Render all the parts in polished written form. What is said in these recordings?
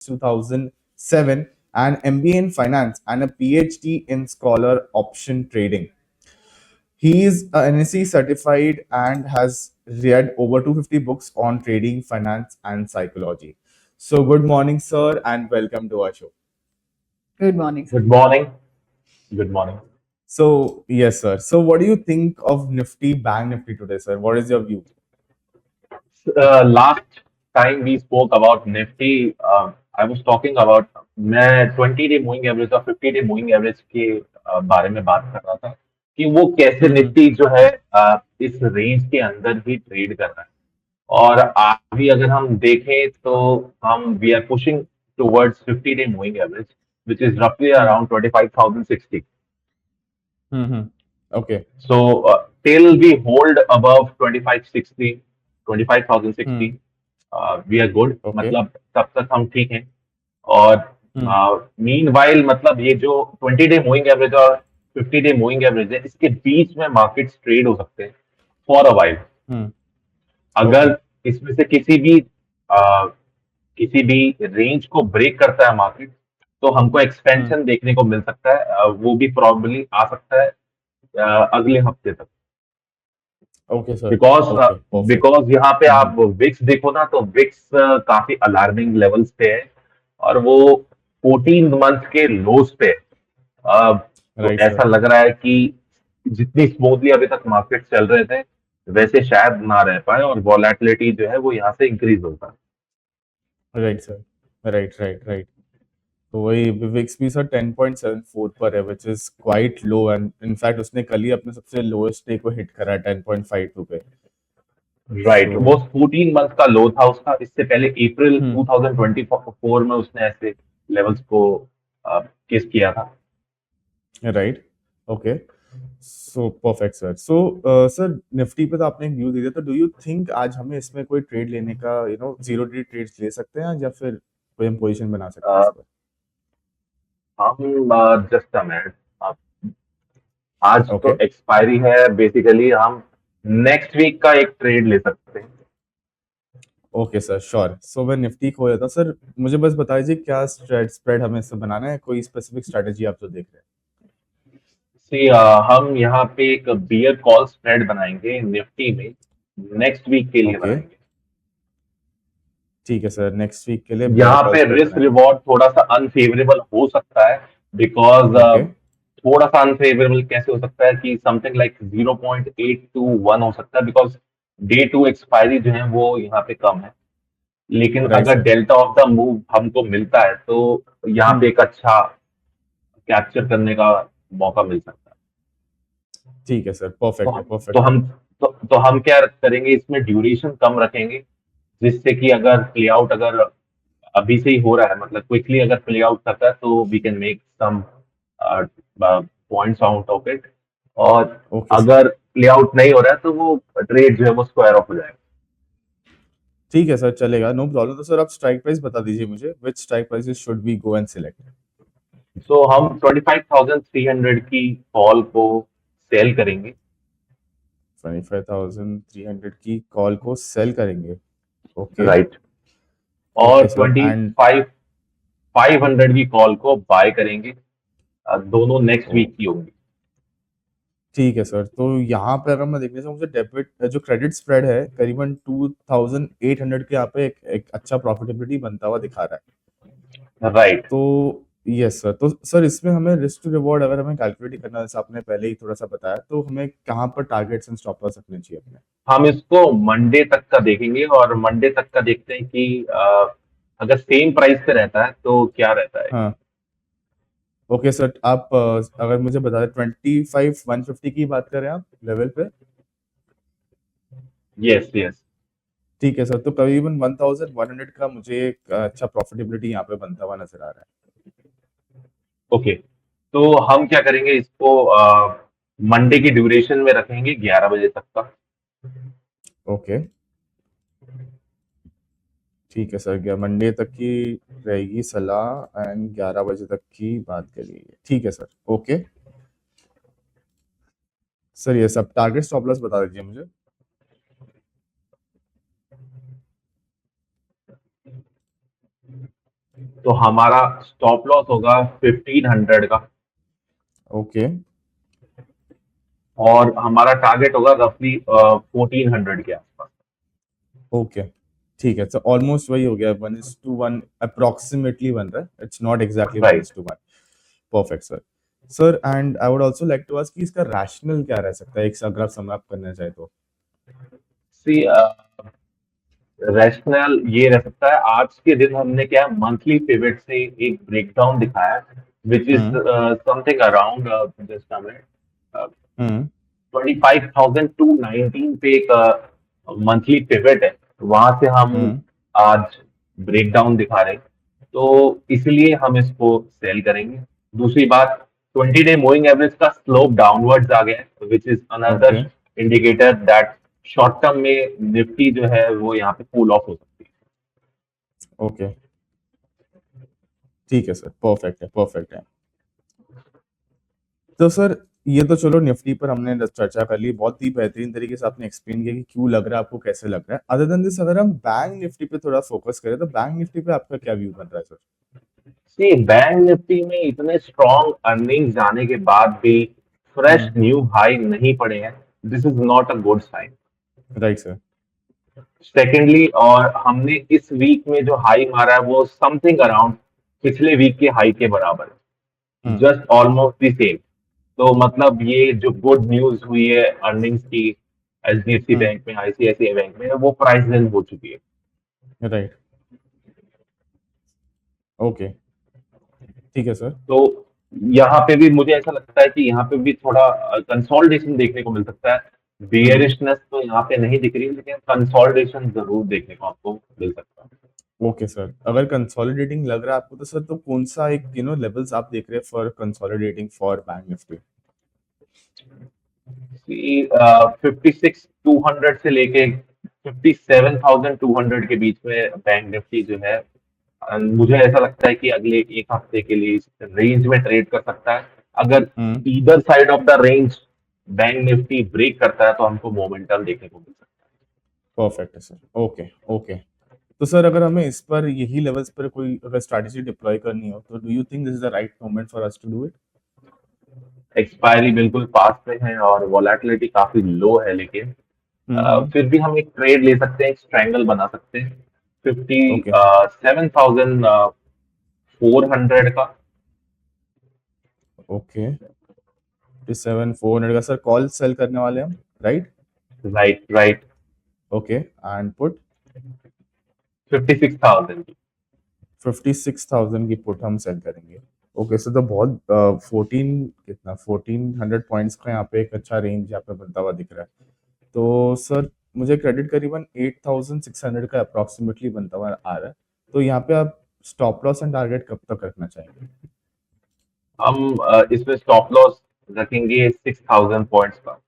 2007, an MBA in finance, and a PhD in scholar option trading. He is a NSE certified and has read over 250 books on trading, finance, and psychology. So, good morning, sir, and welcome to our show. Good morning, sir. Good morning. Good morning. So, yes, sir. So, what do you think of Nifty, Bank Nifty today, sir? What is your view? Last time we spoke about Nifty, I was talking about मैं 20 day moving average और 50 day moving average के बारे में बात कर रहा था कि वो कैसे निफ्टी जो है इस रेंज के अंदर ही ट्रेड कर रहा है और अभी अगर हम देखें तो हम we are pushing towards 50 day moving average which is roughly around 25,060. Okay. So till we hold above 2560, 25,060, we are good. Okay. मतलब तब तक हम ठीक हैं और मीन वाइल मतलब ये जो 20 डे मूविंग एवरेज और 50 डे मूविंग एवरेज है इसके बीच में मार्केट्स ट्रेड हो सकते हैं फॉर अ वाइल. अगर इसमें से किसी भी रेंज को ब्रेक करता है मार्केट तो हमको एक्सपेंशन देखने को मिल सकता है. वो भी प्रॉब्लली आ सकता है अगले हफ्ते तक. Okay, sir. Because Okay, perfect. Because यहाँ पे आप विक्स देखो ना तो विक्स काफी अलार्मिंग लेवल्स पे है और वो 14 मंथ के लोस पे है. तो Right, ऐसा sir. लग रहा है कि जितनी स्मूथली अभी तक मार्केट चल रहे थे वैसे शायद ना रह पाए और वॉलेटिलिटी जो है वो यहाँ से इंक्रीज होता है. Right, sir. Right. तो वही विक्स भी सर 10.74 पर है, which is quite low, and in fact उसने कल ही अपने सबसे लोएस्ट डे को हिट करा है 10.52 पे. राइट. So- वो 14 मंथ का लो था उसका. इससे पहले अप्रैल 2024 में उसने ऐसे लेवल्स को किस किया था. Right. Okay. So perfect sir. So sir Nifty पे तो आपने एक व्यू दे दिया, तो डू यू थिंक आज हमें इसमें कोई ट्रेड लेने का जीरो डे ट्रेड्स ले सकते हैं या फिर कोई हम पोजीशन बना सकते हैं इस पर? हम जस्ट अ मिनट. आज तो Okay. एक्सपायरी है. बेसिकली हम नेक्स्ट वीक का एक ट्रेड ले सकते हैं. Okay sir, sure. सो मैं निफ्टी को जाता सर, मुझे बस बता दीजिए क्या स्प्रेड हमें इससे बनाना है, कोई स्पेसिफिक स्ट्रेटजी आप जो देख रहे हैं? सी हम यहाँ पे एक बियर कॉल स्प्रेड बनाएंगे निफ्टी में. नेक्स्ट वीक के लिए Okay. बनाएंगे. ठीक है सर, नेक्स्ट वीक के लिए यहाँ bear पे call spread रिस्क बनाएंगे. रिवॉर्ड थोड़ा सा अनफेवरेबल हो सकता है बिकॉज Okay. थोड़ा सा अनफेवरेबल कैसे हो सकता है कि समथिंग लाइक 0.821 हो सकता है बिकॉज डे टू एक्सपायरी जो है वो यहाँ पे कम है. लेकिन Right, अगर sir. Delta of the move हमको मिलता है तो यहाँ पे एक अच्छा कैप्चर करने का मौका मिल सकता है. ठीक है सर, परफेक्ट है, परफेक्ट तो है. हम क्या करेंगे इसमें ड्यूरेशन कम रखेंगे जिससे कि अगर प्ले आउट अगर अभी से ही हो रहा है मतलब क्विकली अगर प्ले आउट करता है तो we can make some points out of it. और ओके सर. अगर प्ले आउट नहीं हो रहा है तो वो ट्रेड जो है वो स्क्वायर ऑफ हो जाएगा. ठीक है सर, चलेगा, नो प्रॉब्लम. तो सर आप स्ट्राइक प्राइस बता दीजिए मुझे, which strike prices should we go and select? So हम 25,300 की कॉल को सेल करेंगे. 25,300 की कॉल को सेल करेंगे. ओके. राइट. और Okay, sir. And 500 की कॉल को बाय करेंगे. दोनों नेक्स्ट वीक की होंगी. ठीक है सर. तो यहाँ पे अगर मैं देखने से मुझे डेबिट जो क्रेडिट स्प्रेड है करीबन 2,800 के यहाँ पे एक अच्छा प्रॉफिटेबिलिटी बनता हुआ दिखा रहा है. राइट. तो यस सर. तो सर इसमें हमें रिस्क टू रिवॉर्ड अगर हमें कैलकुलेट करना है, जैसे आपने पहले ही थोड़ा सा बताया, तो हमें कहाँ पर टारगेट्स एंड स्टॉप लॉस रखने चाहिए अपने? हम इसको मंडे तक का देखेंगे और मंडे तक का देखते हैं कि अगर सेम प्राइस पे रहता है तो क्या रहता है. हाँ. Okay sir. आप अगर मुझे बता दें 25,150 की बात करें आप लेवल पे. Yes yes. ठीक है सर. तो करीबन 1,100 का मुझे एक अच्छा प्रॉफिटेबिलिटी यहाँ पे बनता हुआ नजर आ रहा है. ओके. तो हम क्या करेंगे इसको मंडे की ड्यूरेशन में रखेंगे 11 बजे तक का. ओके. ठीक है सर, मंडे तक की रहेगी सलाह एंड 11 बजे तक की बात करिए. ठीक है सर. ओके सर, ये सब टारगेट स्टॉप लॉस बता दीजिए मुझे. तो हमारा स्टॉप लॉस होगा 1500 का, ओके और हमारा टारगेट होगा रफली 1400 के आसपास। ओके ठीक है, तो ऑलमोस्ट वही हो गया, 1:1 अप्रोक्सीमेटली बन रहा है, it's not exactly one right. Is two one perfect sir. Sir and I would also like to ask कि इसका रैशनल क्या रह सकता है, एक अगर आप सम अप करना चाहे तो। सी, रैशनल ये रह सकता है, आज के दिन हमने क्या मंथली पिवट से एक ब्रेकडाउन दिखाया, which is hmm something around just हमें हम्म 25,000 टू 19 पे एक मंथली पिवट है, वहां से हम हम्म आज ब्रेकडाउन दिखा रहे हैं, तो इसलिए हम इसको सेल करेंगे। दूसरी बात, 20 डे मूविंग एवरेज का स्लोप डाउनवर्ड्स आ गया है, which is okay another indicator that short term में निफ्टी जो है वो यहाँ पे कूल ऑफ हो सकती है। ओके ठीक है सर, परफेक्ट है परफेक्ट है। तो सर ये तो चलो निफ्टी पर हमने चर्चा कर ली, बहुत ही बेहतरीन तरीके से आपने एक्सप्लेन किया कि क्यों लग रहा है आपको, कैसे लग रहा है। अदर देन दिस अगर हम बैंक निफ्टी पे थोड़ा फोकस करें तो बैंक निफ्टी पे आपका क्या व्यू बन रहा है सर? सी, बैंक निफ्टी में इतने स्ट्रॉन्ग अर्निंग्स आने के बाद भी फ्रेश हम्म न्यू हाई नहीं पड़े हैं, this is not a good sign. Right sir. Secondly, और हमने इस वीक में जो हाई मारा है वो समथिंग अराउंड पिछले वीक के हाई के बराबर है, हम्म जस्ट ऑलमोस्ट द सेम। तो मतलब ये जो गुड न्यूज हुई है अर्निंग्स की एचडीएफसी हम्म बैंक में, आईसीआईसीआई बैंक में, वो प्राइस इन हो चुकी है। राइट ओके ठीक है सर। तो यहाँ पे भी मुझे ऐसा लगता है कि यहाँ पे भी थोड़ा कंसोलिडेशन देखने को मिल सकता है। हम्म बेयरिशनेस तो यहाँ पे नहीं दिख रही, लेकिन कंसोलिडेशन जरूर देखने को आपको मिल सकता है। ओके सर, अगर कंसोलिडेटिंग लग रहा है आपको तो सर, तो कौन सा एक लेवल्स आप देख रहे हैं for consolidating for bank Nifty? 56,200 से लेके 57,200 के बीच में बैंक निफ्टी जो है, मुझे ऐसा लगता है कि अगले एक हफ्ते के लिए इस रेंज में ट्रेड कर सकता है। अगर हम्म इधर side of the range Bank Nifty break करता है तो हमको मोमेंटम देखने को मिल सकता परफेक्ट है सर। ओके ओके, तो सर अगर हमें इस पर यही लेवल्स पर कोई अगर स्ट्रैटेजी डिप्लॉय करनी हो तो do you think this is the right moment for us to do it? है। एक्सपायरी बिल्कुल पास में है और वॉलेटिलिटी काफी लो है, लेकिन हम्म फिर भी हम एक ट्रेड ले सकते हैं, एक ट्रायंगल बना सकते हैं फिफ्टी ओके 7,400 का। ओके 57,400 का सर कॉल सेल करने वाले हम, right? Right right. Okay and put 56,000 की। 56,000 की पुट हम सेल करेंगे। ओके सर, तो बहुत 1400 पॉइंट्स का यहाँ पे एक अच्छा रेंज यहाँ पे बनता हुआ दिख रहा है। तो सर मुझे क्रेडिट करीबन 8,600 का अप्रॉक्सीमेटली बनता हुआ आ रहा है, तो यहाँ पे आप स्टॉप लॉस एंड टारगेट कब तक रखना चाहेंगे? हम इसमें स्टॉप लॉस रखेंगे 6,000 पॉइंट्स का।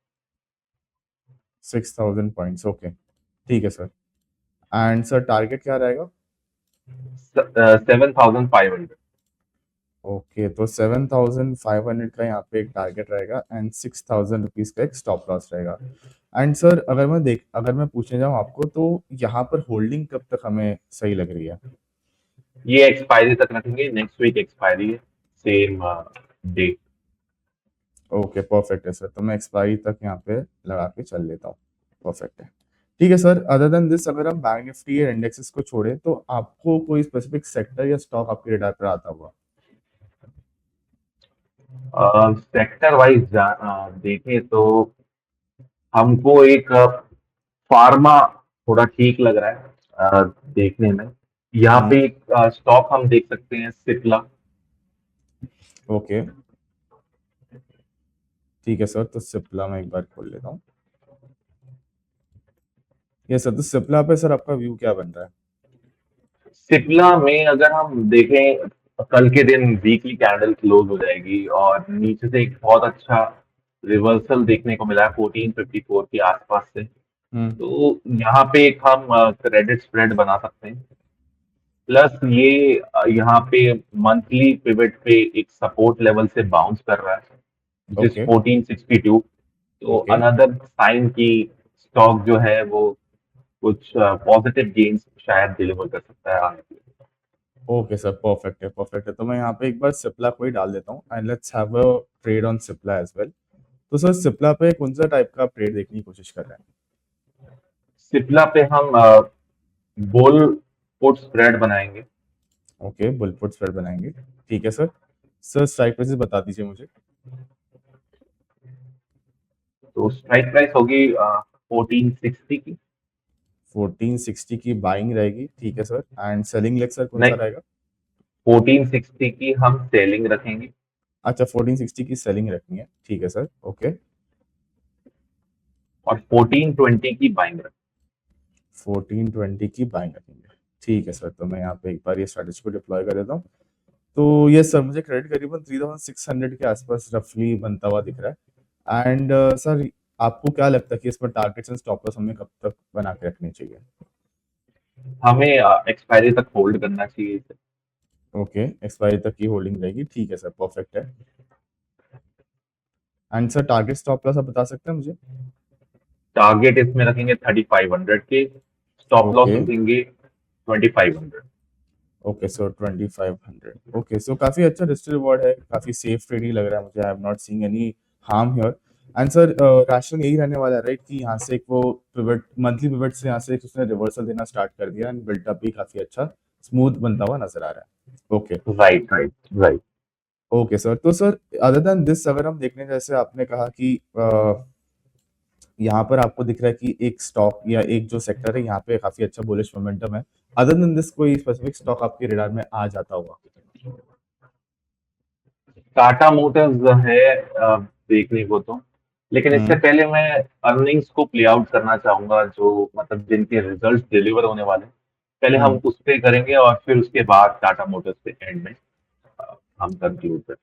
6,000 पॉइंट्स, ओके ठीक है सर। एंड सर टारगेट क्या रहेगा? 7,500। ओके, तो 7,500 का यहाँ पे एक टारगेट रहेगा एंड 6,000 रुपीज का एक स्टॉप लॉस रहेगा। एंड सर अगर मैं पूछने जाऊँ आपको तो यहाँ पर होल्डिंग कब तक हमें सही लग रही है? ये एक्सपायरी तक रखेंगे, नेक्स्ट वीक एक्सपायरी है, सेम डे। ओके परफेक्ट है सर, तो मैं एक्सपायरी तक यहाँ पे लगा के चल लेता हूँ। परफेक्ट है, ठीक है सर। अदर देन दिस अगर हम बैंक निफ्टी या इंडेक्सेस को छोड़े तो आपको कोई स्पेसिफिक सेक्टर या स्टॉक आपके रडार पर आता हुआ? सेक्टर वाइज देखें तो हमको एक फार्मा थोड़ा ठीक लग रहा है देखने में। यहाँ हम्म पे एक स्टॉक हम देख सकते हैं, सिप्ला। ओके ठीक है सर, तो सिप्ला में एक बार खोल लेता हूँ। ये सर, तो सिप्ला पे सर आपका व्यू क्या बन रहा है? सिप्ला में अगर हम देखें, कल के दिन वीकली कैंडल क्लोज हो जाएगी और नीचे से एक बहुत अच्छा रिवर्सल देखने को मिला है 1454 के आसपास से। हम्म तो यहाँ पे एक हम क्रेडिट स्प्रेड बना सकते हैं। प्लस ये यहाँ पे मंथली पिवट पे एक सपोर्ट लेवल से बाउंस कर रहा है, विच इज ओके 1462। तो ओके अनदर साइन की स्टॉक जो है वो कुछ पॉजिटिव गेन्स शायद डिलीवर कर सकता है आगे। ओके सर, परफेक्ट है, परफेक्ट है। तो मैं यहाँ पे एक बार सिप्ला को ही डाल देता हूँ and let's have a trade on Cipla as well. तो सर सिप्ला पे कौन सा टाइप का ट्रेड देखने की कोशिश कर रहे सिप्ला पे हम बुल पुट स्प्रेड बनाएंगे। हैं? ओके, बुलपुट स्प्रेड बनाएंगे, ठीक है सर। सर स्ट्राइक प्राइसेस बता दीजिए मुझे। तो स्ट्राइक प्राइस होगी 1460 की। 1460 की बाइंग रहेगी, ठीक है sir. And selling leg sir कौन सा नहीं, रहेगा? 1460 की हम सेलिंग रखेंगे। अच्छा, 1460 की सेलिंग रखनी है, ठीक है सर, ओके। और 1420 की बाइंग रखेंगे। 1420 की बाइंग रखेंगे, ठीक है सर। तो मैं यहाँ पे एक बार ये स्ट्रेटेजी को डिप्लॉय कर देता हूँ। तो ये सर मुझे क्रेडिट करीबन 3600 के आसपास रफली बनता हुआ दिख रहा है। एंड सर आपको क्या लगता है कि इसमें टारगेट्स एंड स्टॉप लॉस हमें कब तक बना के रखने चाहिए? हमें एक्सपायरी तक होल्ड करना चाहिए इसे। ओके, एक्सपायरी तक की होल्डिंग रहेगी, ठीक है सर, परफेक्ट है। And sir target stop loss आप बता सकते हैं मुझे? टारगेट इसमें रखेंगे 3500 के, स्टॉप लॉस ओके, रखेंगे 2500। Okay so 2500। ओके, सो काफी अच्छा रिस्क रिवॉर्ड है, काफी सेफ ट्रेड ही लग रहा है मुझे। I am not seeing any harm here. And sir rational यही रहने वाला है राइट, कि यहाँ से एक वो पिवट, मंथली पिवट से यहाँ से एक उसने रिवर्सल देना स्टार्ट कर दिया एंड बिल्टअप भी काफी अच्छा स्मूथ बनता हुआ नजर आ रहा है। Okay, right right right. Okay sir. तो सर अदर देन दिस अगर हम देखने, जैसे आपने कहा कि यहाँ पर आपको दिख रहा है कि एक स्टॉक या एक जो सेक्टर है यहाँ पे काफी अच्छा बुलिश मोमेंटम है। अदर देन दिस कोई स्पेसिफिक स्टॉक आपके रेडार में आ जाता होगा? टाटा मोटर्स है देखने को तो, लेकिन इससे हम्म, पहले मैं अर्निंग्स को प्ले आउट करना चाहूंगा, जो मतलब जिनके रिजल्ट्स डिलीवर होने वाले हैं। पहले हम हम्म। उस पे करेंगे और फिर उसके बाद टाटा मोटर्स पे एंड में अ, हम कंक्लूड करें।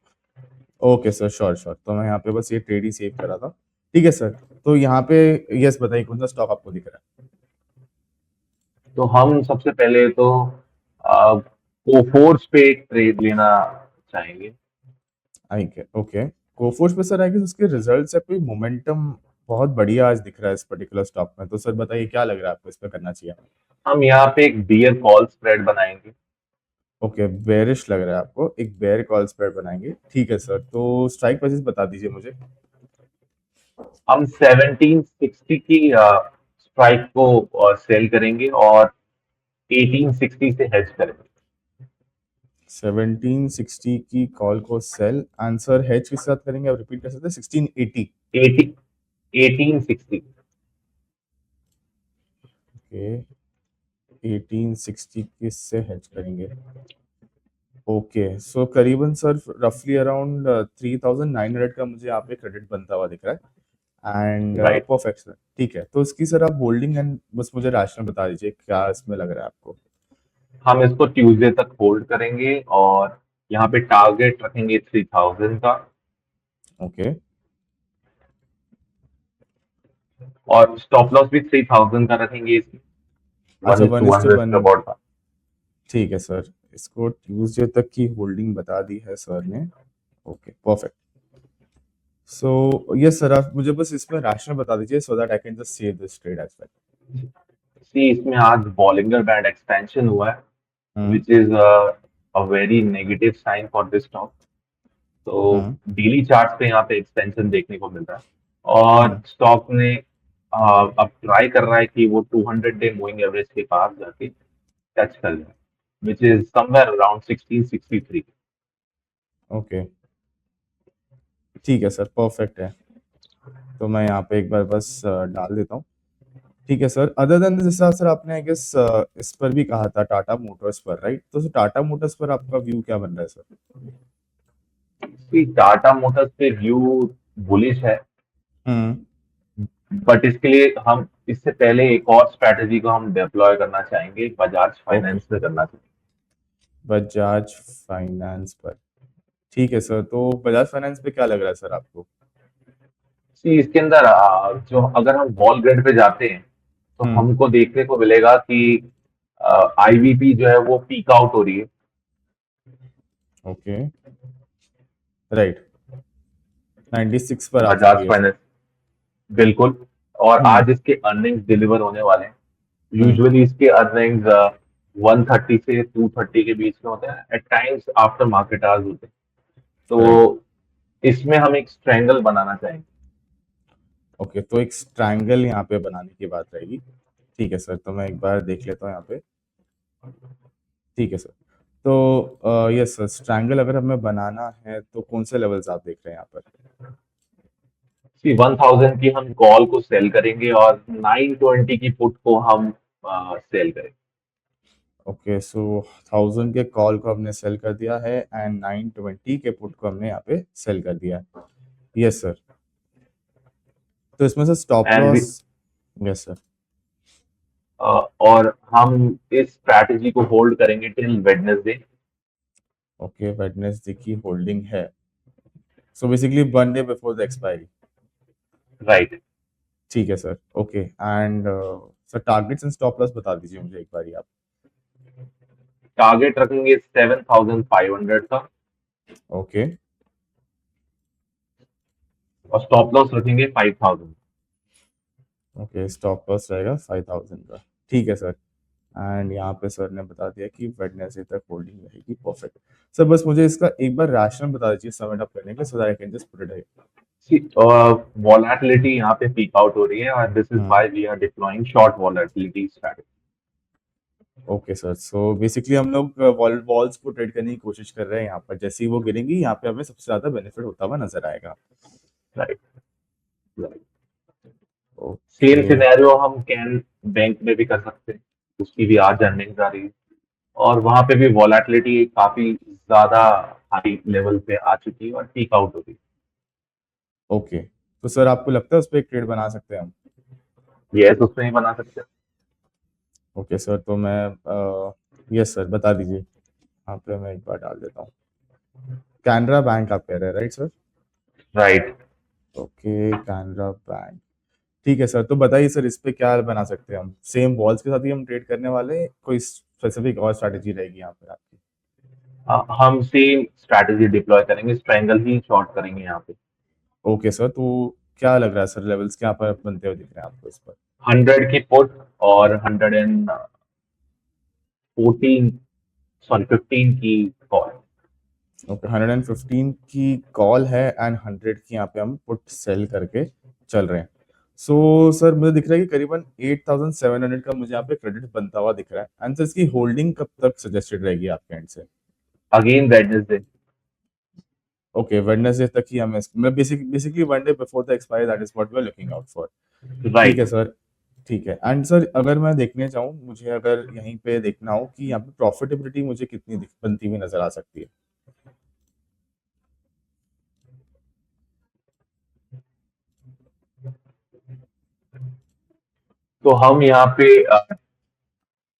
Okay sir, sure sure. तो मैं यहाँ पे बस ये ट्रेड ही सेव करा था, ठीक है सर। तो यहाँ पे यस बताइए कौन सा स्टॉक आपको दिख रहा है? तो हम सबसे पहले तो कोफोर्स पे ट्रेड लेना चाहेंगे। आई के, ओके। कोफोर्स पे सर आएगी, उसके रिजल्ट से कोई मोमेंटम बहुत बढ़िया आज दिख रहा है इस पर्टिकुलर स्टॉक में। तो सर बताइए क्या लग रहा है आपको इस पे करना चाहिए? हम यहाँ पे एक बियर कॉल स्प्रेड बनाएंगे। ओके, बेरिश लग रहा है आपको, एक बेयर कॉल स्प्रेड बनाएंगे, ठीक है सर। तो स्ट्राइक प्राइसेस बता दीजिए मुझे। हम 1760 की स्ट्राइक को सेल करेंगे और 1860 से हेज करेंगे। 1760 की कॉल को सेल, आंसर हेज के साथ करेंगे, आप रिपीट कर सकते हैं? 1680। 80 1860। ओके, 1860 की से हेज करेंगे। ओके, सो करीबन सर रफली अराउंड 3900 का मुझे यहाँ पे क्रेडिट बनता हुआ दिख रहा है। And right. परफेक्ट सर, ठीक है। तो इसकी सर आप होल्डिंग एंड बस मुझे राशनल बता दीजिए क्या इसमें लग रहा है आपको? हम इसको ट्यूसडे तक होल्ड करेंगे और यहाँ पे टारगेट रखेंगे 3000 का, ओके, और स्टॉप लॉस भी 3000 का रखेंगे इसमें। अच्छा, one is one two is two one one about था। ठीक है सर। इसको ट्यूसडे तक की होल्डिंग बता दी है सर ने। Okay, perfect. So yes sir, आप मुझे बस इसमें राशनल बता दीजिए so that I can just save this trade as well. See इसमें आज बॉलिंगर बैंड एक्सपेंशन हुआ है, hmm, which is a very negative sign for this stock. तो हम्म, डेली चार्ट पे यहाँ पे एक्सपेंशन देखने को मिल रहा है और हम्म। स्टॉक ने अब ट्राई कर रहा है कि वो 200 डे मूविंग एवरेज के पास जाके टच कर जाए, which is somewhere around 1663। Okay, ठीक है सर, परफेक्ट है। तो मैं यहाँ पे एक बार बस डाल देता हूँ, ठीक है सर। अदर देन दिस हिसाब सर आपने आई गेस इस पर भी कहा था टाटा मोटर्स पर, राइट? तो टाटा मोटर्स पर आपका व्यू क्या बन रहा है सर? टाटा मोटर्स पे व्यू बुलिश है, हम्म, बट इसके लिए हम इससे पहले एक और स्ट्रैटेजी को हम डिप्लॉय करना चाहेंगे, बजाज ओके, फाइनेंस में करना चाहेंगे। बजाज फाइनेंस पर, ठीक है सर। तो बजाज फाइनेंस पे क्या लग रहा है सर आपको? इसके अंदर जो अगर हम वॉल ग्रेड पे जाते हैं तो हम्म, हमको देखने को मिलेगा कि आईवीपी जो है वो पीक आउट हो रही है। ओके, राइट, 96 पर आ चुकी बजाज है सर। फाइनेंस, बिल्कुल। और हम्म, आज इसके अर्निंग्स डिलीवर होने वाले हैं। हम्म, यूजुअली इसके अर्निंग्स 130 से 230 के बीच में होते हैं, at times after market hours होते हैं। राइट। तो इसमें हम एक ट्रायंगल बनाना चाहेंगे। ओके, तो एक ट्रायंगल यहाँ पे बनाने की बात रहेगी। ठीक है सर, तो मैं एक बार देख लेता हूँ यहाँ पे। ठीक है सर। तो यस सर, ट्रायंगल अगर हमें बनाना है तो कौन से लेवल्स आप देख रहे हैं यहाँ पर? 1000 की हम कॉल को सेल करेंगे और 920 की पुट को हम सेल करेंगे। ओके, सो 1000 के कॉल को हमने सेल कर दिया है एंड 920 के पुट को हमने यहाँ पे सेल कर दिया है। Yes sir. तो इसमें से stop and loss. Yes sir. और हम इस स्ट्रैटेजी को होल्ड करेंगे टिल वेडनेसडे। ओके, वेडनेसडे की होल्डिंग है। So basically 1 day before the expiry. Right. ठीक है sir. Okay, and sir targets and stop loss बता दीजिए मुझे एक बारी आप। टारगेट रखेंगे 7500 का ओके। और स्टॉप लॉस रखेंगे 5000। ओके, स्टॉप लॉस रहेगा 5000 का। ठीक है सर। एंड यहाँ पे सर ने बता दिया कि वेडनेसडे तक होल्डिंग रहेगी। परफेक्ट। सर बस मुझे इसका एक बार रैशनल बता दीजिए सम अप करने के लिए, so that I can just put it volatility यहाँ पे पीक आउट हो रही है और this is here. Why we are deploying short volatility strategy. Okay sir, so basically हम लोग वॉल्स को ट्रेड करने की कोशिश कर रहे हैं यहाँ पर। जैसे ही वो गिरेंगी यहाँ पे हमें सबसे ज्यादा बेनिफिट होता हुआ नजर आएगा। Right. Right. Same okay. Scenario हम कैन बैंक में भी कर सकते हैं, उसकी भी आज अर्निंग आ रही है और वहां पे भी वॉलेटिलिटी काफी ज्यादा हाई लेवल पे आ चुकी है और पीक आउट हो रही ओके, तो सर आपको लगता है उस पर एक ट्रेड बना सकते हैं हम? है। यस, उसमें ही बना सकते हैं। ओके सर, तो मैं यस सर बता दीजिए। यहाँ पे मैं एक बार डाल देता हूँ। कैनरा बैंक आप कह रहे हैं, right sir? Right. Okay, Canara bank. ठीक है सर, तो बताइए सर इस पे क्या बना सकते हैं हम? सेम वॉल्स के साथ ही हम ट्रेड करने वाले हैं, कोई स्पेसिफिक और स्ट्रैटेजी रहेगी यहाँ पे आपकी? हम सेम स्ट्रैटेजी डिप्लॉय करेंगे, ट्रायंगल ही शॉर्ट करेंगे यहाँ पे। ओके सर, तो क्या लग रहा है सर, लेवल्स क्या पर बनते हुए दिख रहे हैं आपको इस पर? 100 की पुट और 114, सॉरी 15 की कॉल। ओके, 115 की कॉल है एंड 100 की यहाँ पे हम पुट सेल करके चल रहे हैं। सो सर मुझे दिख रहा है कि करीबन 8700 का मुझे यहाँ पे क्रेडिट बनता हुआ दिख रहा है। एंड सर इसकी होल्डिंग कब तक सजेस्टेड रहेगी आपके एंड से? Again Wednesday. ओके, वेडनेसडे तक ही हमें मैं basically 1 day before the expiry, that is what we are looking out for. ठीक है राइट। सर। ठीक है, एंड सर अगर मैं देखने चाहूँ, मुझे अगर यहीं पे देखना हो कि यहाँ पे प्रॉफिटेबिलिटी मुझे कितनी बनती हुई नजर आ सकती है? तो हम यहाँ पे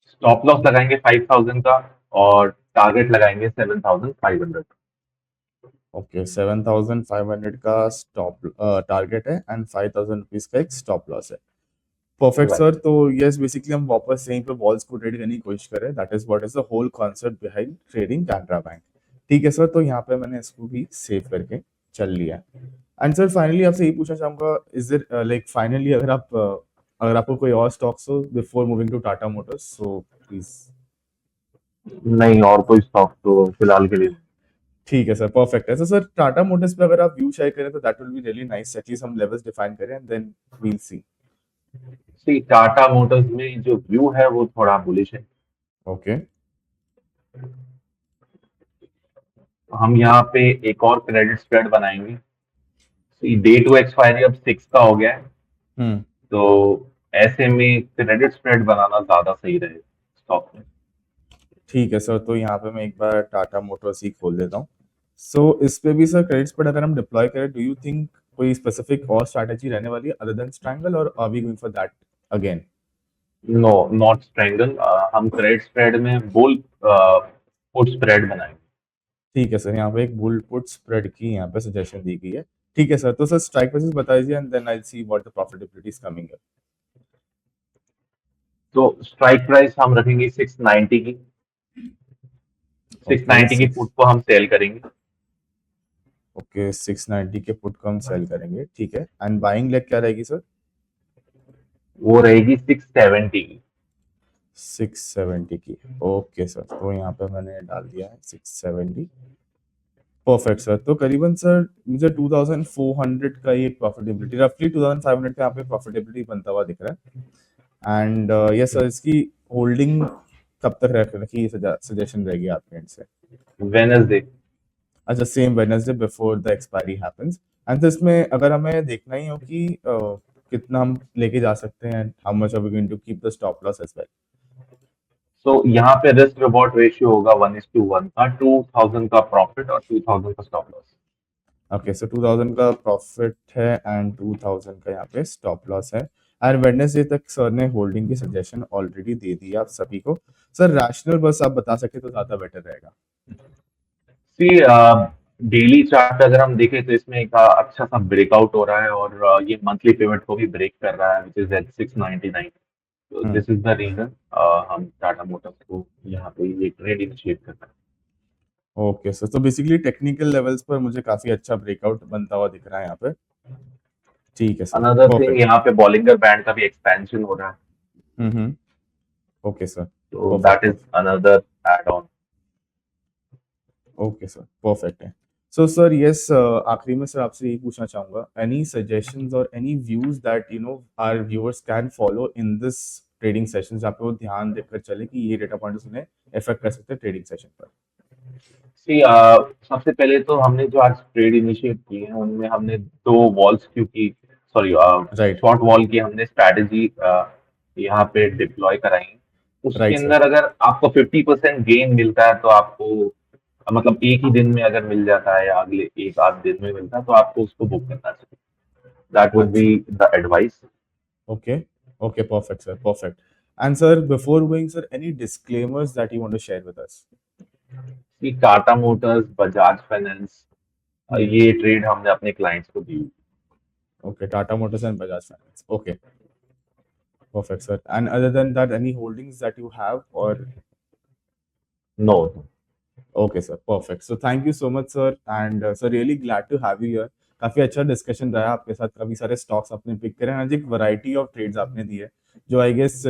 स्टॉप लॉस लगाएंगे 5000 का और टारगेट लगाएंगे 7500। ओके, 7500 का स्टॉप टारगेट है एंड 5000 रुपीज का एक स्टॉप लॉस है। Perfect right. सर, तो यस बेसिकली हम वापस यहीं पे वॉल्स को ट्रेड करने की कोशिश करें। That is what is the whole concept behind trading Canara bank. ठीक है सर, तो यहाँ पे मैंने इसको भी सेव करके चल लिया है। एंड सर फाइनली आपसे ये पूछना चाहूंगा, इज इट लाइक फाइनली अगर आपको कोई और स्टॉक्स हो before moving to Tata Motors, so please. नहीं, और कोई स्टॉक तो फिलहाल के लिए। ठीक है सर, परफेक्ट है। तो सर टाटा मोटर्स पे अगर आप व्यू शेयर करें तो that will be really nice. At least हम लेवल्स डिफाइन करें and then we'll see. See, Tata Motors में जो व्यू है वो थोड़ा बुलिश है। ओके। हम यहाँ पे एक और क्रेडिट स्प्रेड बनाएंगे। सी, डे टू एक्सपायरी अब 6 का हो गया है, हम्म। तो ऐसे में क्रेडिट स्प्रेड बनाना ज्यादा सही रहेगा स्टॉक में। ठीक है सर, तो यहाँ पे मैं एक बार टाटा मोटर्स ही खोल देता हूँ। सो इस पे भी सर क्रेडिट स्प्रेड अगर हम डिप्लॉय करें, डू यू थिंक कोई स्पेसिफिक और स्ट्रैटेजी रहने वाली है अदर देन स्ट्रैंगल, और are we going for that again? No, not strangle. हम क्रेडिट स्प्रेड में बुल पुट स्प्रेड बनाएंगे। ठीक है सर, यहाँ पे एक बुल पुट स्प्रेड की यहाँ पे सजेशन दी गई है। ठीक है सर, तो सर स्ट्राइक प्राइसेस बता दीजिए and then I see what the profitability is coming है। तो स्ट्राइक प्राइस हम रखेंगे 690 की। ओके 690 की पुट को हम सेल करेंगे। ओके, 690 के पुट को हम सेल करेंगे। ठीक है, एंड बाइंग लेग क्या रहेगी सर? वो रहेगी 670 की। 670 की। ओके सर, तो यहाँ पे मैंने डाल दिया है 670। Perfect sir. तो करीबन सर मुझे 2400 का ये प्रॉफिटेबिलिटी, रफली 2500 का यहाँ पे प्रॉफिटेबिलिटी बनता हुआ दिख रहा है। एंड यस सर, इसकी होल्डिंग कब तक रखने की सजेशन रहेगी आपके एंड से? वेनसडे। अच्छा, same Wednesday before the expiry happens. And इसमें अगर हमें देखना ही हो कि कितना हम लेके जा सकते हैं, how much are we going to keep the stop loss as well? So यहाँ पे रिस्क रिवॉर्ड रेशियो होगा 1:1 का, 2000 का प्रॉफिट और 2000 का स्टॉप लॉस। ओके, सो 2000 का प्रॉफिट है एंड 2000 का यहाँ पे स्टॉप लॉस है। एंड वेडनेसडे तक सर ने होल्डिंग की सजेशन ऑलरेडी दे दी आप सभी को। सर रैशनल बस आप बता सके तो ज्यादा बेटर रहेगा। सी, डेली चार्ट अगर हम देखें तो इसमें एक अच्छा सा ब्रेकआउट हो रहा है और ये मंथली पिवट को भी ब्रेक कर रहा है, विच इज एट 699। तो दिस इज द रीजन हम टाटा मोटर्स को यहाँ पे ये ट्रेड इनिशिएट कर रहे हैं। ओके सर, तो बेसिकली टेक्निकल लेवल्स पर मुझे काफी अच्छा ब्रेकआउट बनता हुआ दिख रहा है यहाँ पे। ठीक है सर, अनदर थिंग, परफेक्ट। यहाँ पे बॉलिंगर बैंड का भी एक्सपेंशन हो रहा है, हम्म। ओके सर, तो perfect that is another add on. Okay sir, perfect है। सो सर यस, आखिरी में सर आपसे यही पूछना चाहूंगा, एनी सजेशंस और any views that our viewers can follow in this trading session, जहाँ पे वो ध्यान देकर चले कि ये डेटा पॉइंट्स उन्हें इफेक्ट कर सकते हैं ट्रेडिंग सेशन पर? सी, सबसे पहले तो हमने जो आज ट्रेड इनिशिएट किए हैं उनमें हमने दो वॉल्स की, सॉरी, राइट, शॉर्ट वॉल की हमने स्ट्रैटेजी यहाँ पे डिप्लॉय कराई है। उसके राइट सर। अंदर अगर आपको 50% गेन मिलता है तो आपको, मतलब एक ही दिन में अगर मिल जाता है या अगले एक आध दिन में मिलता है तो आपको उसको बुक करना चाहिए। दैट वुड बी अच्छा, the advice. Okay, okay, perfect sir, perfect. And sir before going sir, any disclaimers that you want to share with us? कि टाटा मोटर्स, बजाज फाइनेंस, ये ट्रेड हमने अपने क्लाइंट्स को दी। Okay, Tata Motors and Bajaj Finance, okay, perfect sir. And other than that, any holdings that you have or? No. Okay sir, perfect. So thank you so much sir, and sir really glad to have you here. काफी अच्छा discussion रहा आपके साथ, काफी सारे stocks आपने pick करे हैं, आज एक वैरायटी ऑफ ट्रेड्स आपने दी है, जो आई गेस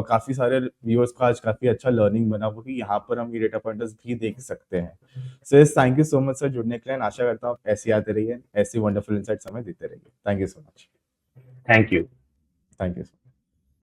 काफी सारे व्यूअर्स को आज काफी अच्छा लर्निंग बना वो कि यहाँ पर हम ये डेटा पॉइंटर्स भी देख सकते हैं। So yes, thank you so much sir जुड़ने के लिए, आशा करता हूँ आप ऐसे आते रहिए, ऐसी वंडरफुल इनसाइट्स हमें देते रहिए। Thank you so much. Thank you. Thank you.